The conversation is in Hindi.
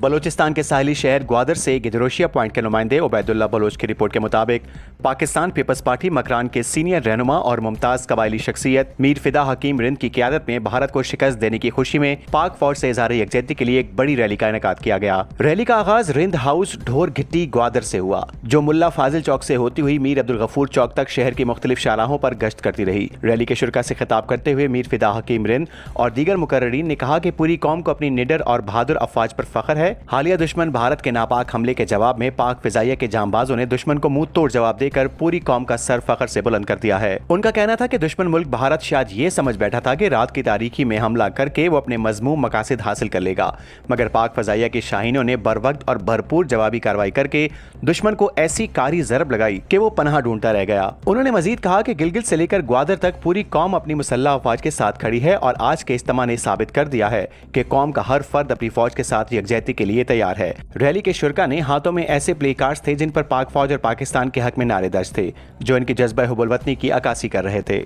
बलोचिस्तान के साहिली शहर ग्वादर से गिदरोशिया पॉइंट के नुमाइंदे उबैदुल्ला बलोच की रिपोर्ट के मुताबिक पाकिस्तान पीपल्स पार्टी मकरान के सीनियर रहनुमा और मुमताज कबायली शख्सियत मीर फिदा हकीम रिंद की क़यादत में भारत को शिकस्त देने की खुशी में पाक फौज से इज़हार यकजहती के लिए एक बड़ी रैली का इनेकाद किया गया। रैली का आगाज रिंद हाउस ढोर घिट्टी ग्वादर से हुआ, जो मुल्ला फाजिल चौक से होती हुई मीर अब्दुल गफूर चौक तक शहर की मुख्तलिफ शाहराहों पर गश्त करती रही। रैली के शुरका से खिताब करते हुए मीर फिदा हकीम रिंद और दीगर मुकर्ररीन ने कहा कि पूरी कौम को अपनी निडर और बहादुर अफवाज पर फख्र है। हालिया दुश्मन भारत के नापाक हमले के जवाब में पाक फिजाइया के जांबाजों ने दुश्मन को मुंह तोड़ जवाब देकर पूरी कौम का सर फख्र से बुलंद कर दिया है। उनका कहना था कि दुश्मन मुल्क भारत शायद ये समझ बैठा था कि रात की तारीकी में हमला करके वो अपने मजमूम मकासद हासिल कर लेगा, मगर पाक फिजाइया की शाहीनों ने बर वक्त और भरपूर जवाबी कार्रवाई करके दुश्मन को ऐसी कारी जरब लगाई कि वो पनाह ढूंढता रह गया। उन्होंने मजीद कहा कि गिलगित से लेकर ग्वादर तक पूरी कौम अपनी मुसल्लह अफवाज के साथ खड़ी है और आज के इज्तिमा ने साबित कर दिया है कि कौम का हर फर्द अपनी फौज के साथ यकजहती के लिए तैयार है। रैली के शुरका ने हाथों में ऐसे प्ले कार्ड्स थे जिन पर पाक फौज और पाकिस्तान के हक में नारे दर्ज थे, जो इनके जज्बा हुब्बुल वतनी की अक्कासी कर रहे थे।